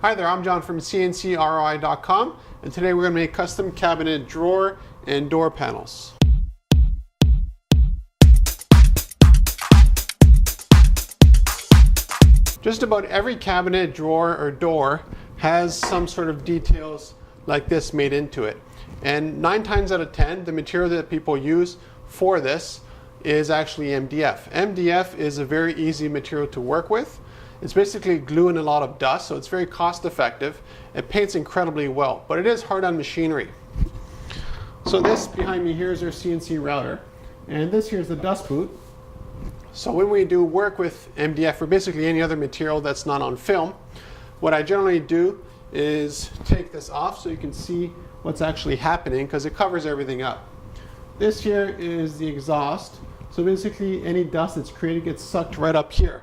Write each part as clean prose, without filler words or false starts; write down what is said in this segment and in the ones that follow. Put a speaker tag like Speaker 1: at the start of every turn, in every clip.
Speaker 1: Hi there, I'm John from CNCKing.com, and today we're going to make custom cabinet drawer and door panels. Just about every cabinet, drawer, or door has some sort of details like this made into it. And 9 times out of 10, the material that people use for this is actually MDF. MDF is a very easy material to work with. It's basically glue and a lot of dust, so it's very cost effective. It paints incredibly well, but it is hard on machinery. So this behind me here is our CNC router, and this here is the dust boot. So when we do work with MDF or basically any other material that's not on film, what I generally do is take this off so you can see what's actually happening because it covers everything up. This here is the exhaust, so basically any dust that's created gets sucked right up here.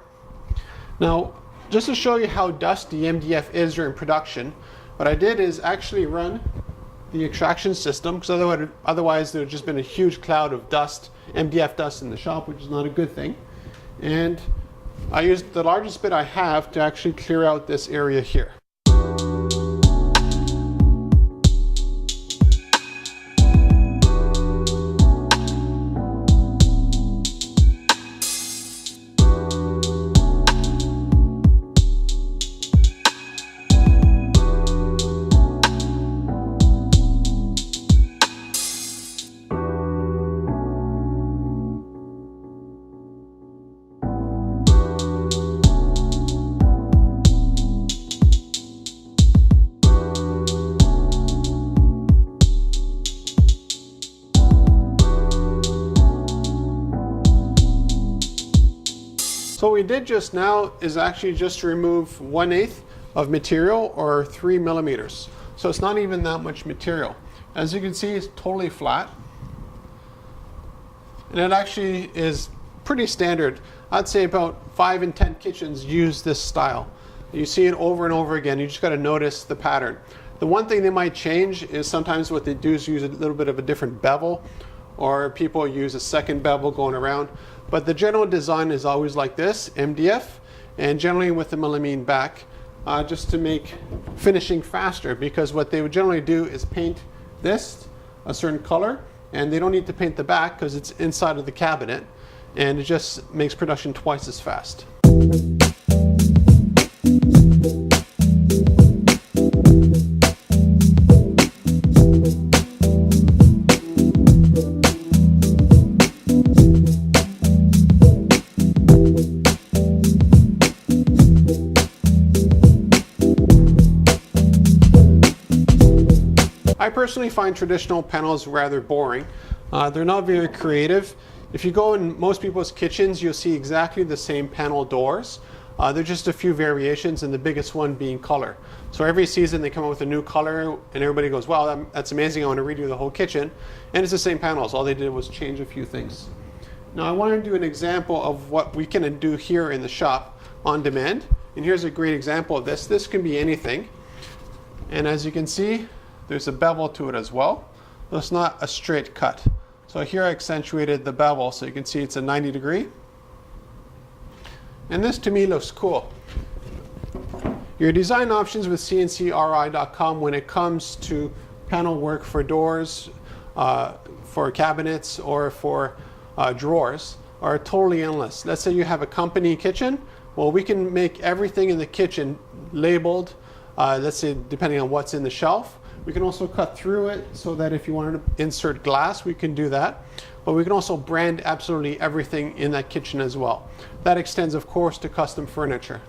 Speaker 1: Now, just to show you how dusty MDF is during production, what I did is actually run the extraction system, because otherwise there would just been a huge cloud of dust, MDF dust in the shop, which is not a good thing. And I used the largest bit I have to actually clear out this area here. So what we did just now is actually just remove 1/8 of material, or 3 millimeters. So it's not even that much material. As you can see, it's totally flat. And it actually is pretty standard. I'd say about 5 in 10 kitchens use this style. You see it over and over again. You just got to notice the pattern. The one thing they might change is sometimes what they do is use a little bit of a different bevel, or people use a second bevel going around. But the general design is always like this, MDF, and generally with the melamine back, just to make finishing faster, because what they would generally do is paint this a certain color, and they don't need to paint the back because it's inside of the cabinet, and it just makes production twice as fast. I personally find traditional panels rather boring. They're not very creative. If you go in most people's kitchens, you'll see exactly the same panel doors. They're just a few variations, and the biggest one being color. So every season they come up with a new color, and everybody goes, wow, that's amazing, I want to redo the whole kitchen. And it's the same panels. All they did was change a few things. Now I want to do an example of what we can do here in the shop on demand. And here's a great example of this. This can be anything. And as you can see, there's a bevel to it as well. So it's not a straight cut. So here I accentuated the bevel so you can see it's a 90 degree. And this to me looks cool. Your design options with CNCKing.com when it comes to panel work for doors, for cabinets, or for drawers are totally endless. Let's say you have a company kitchen. Well, we can make everything in the kitchen labeled, let's say depending on what's in the shelf. We can also cut through it so that if you wanted to insert glass, we can do that. But we can also brand absolutely everything in that kitchen as well. That extends, of course, to custom furniture.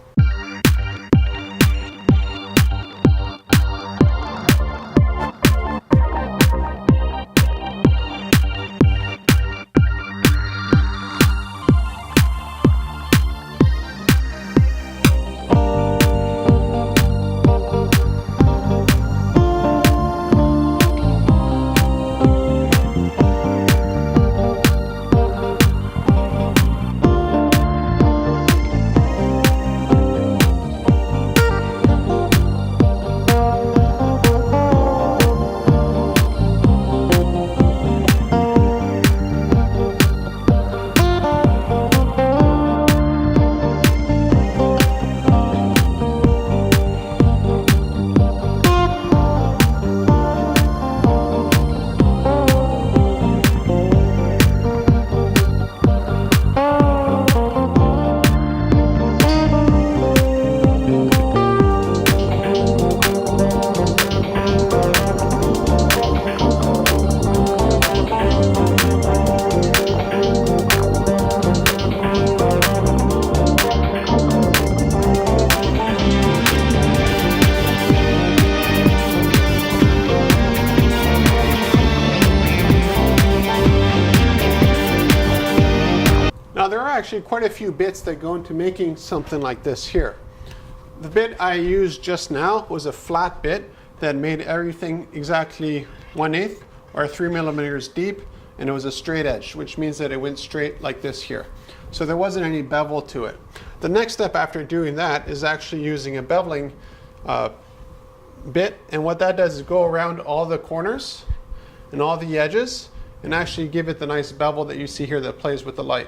Speaker 1: actually quite a few bits that go into making something like this here. The bit I used just now was a flat bit that made everything exactly 1/8 or 3 millimeters deep, and it was a straight edge, which means that it went straight like this here. So there wasn't any bevel to it. The next step after doing that is actually using a beveling bit, and what that does is go around all the corners and all the edges and actually give it the nice bevel that you see here that plays with the light.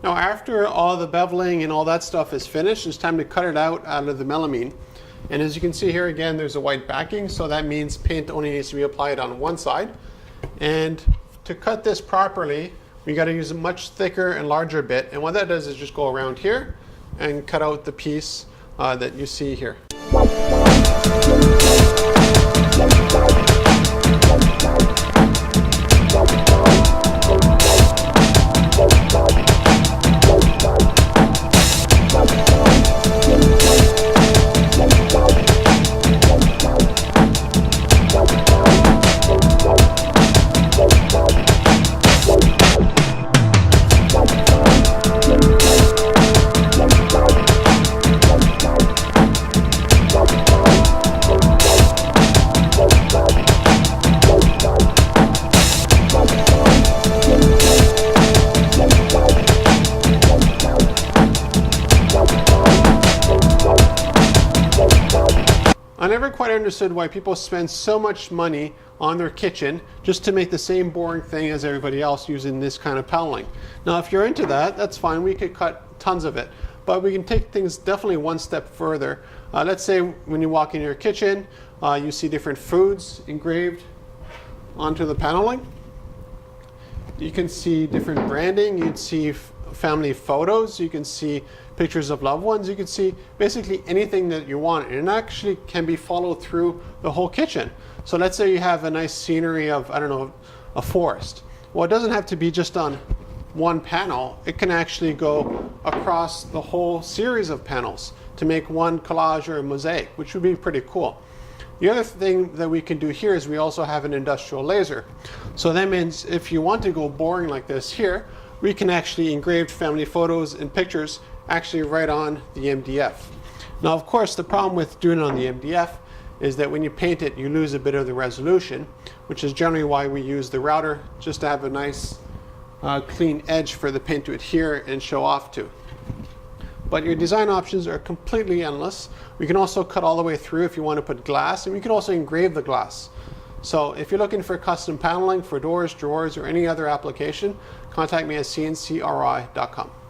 Speaker 1: Now after all the beveling and all that stuff is finished, it's time to cut it out of the melamine. And as you can see here again, there's a white backing, so that means paint only needs to be applied on one side. And to cut this properly, we got to use a much thicker and larger bit. And what that does is just go around here and cut out the piece that you see here. I never quite understood why people spend so much money on their kitchen just to make the same boring thing as everybody else using this kind of paneling. Now if you're into that, that's fine, we could cut tons of it, but we can take things definitely one step further. Let's say when you walk in your kitchen, you see different foods engraved onto the paneling. You can see different branding, you'd see family photos, you can see pictures of loved ones, you can see basically anything that you want, and it actually can be followed through the whole kitchen. So let's say you have a nice scenery of, I don't know, a forest. Well, it doesn't have to be just on one panel, it can actually go across the whole series of panels to make one collage or a mosaic, which would be pretty cool. The other thing that we can do here is we also have an industrial laser. So that means if you want to go boring like this here, we can actually engrave family photos and pictures actually right on the MDF. Now of course the problem with doing it on the MDF is that when you paint it you lose a bit of the resolution, which is generally why we use the router, just to have a nice clean edge for the paint to adhere and show off to. But your design options are completely endless. We can also cut all the way through if you want to put glass, and we can also engrave the glass. So if you're looking for custom paneling for doors, drawers, or any other application, contact me at CNCKing.com.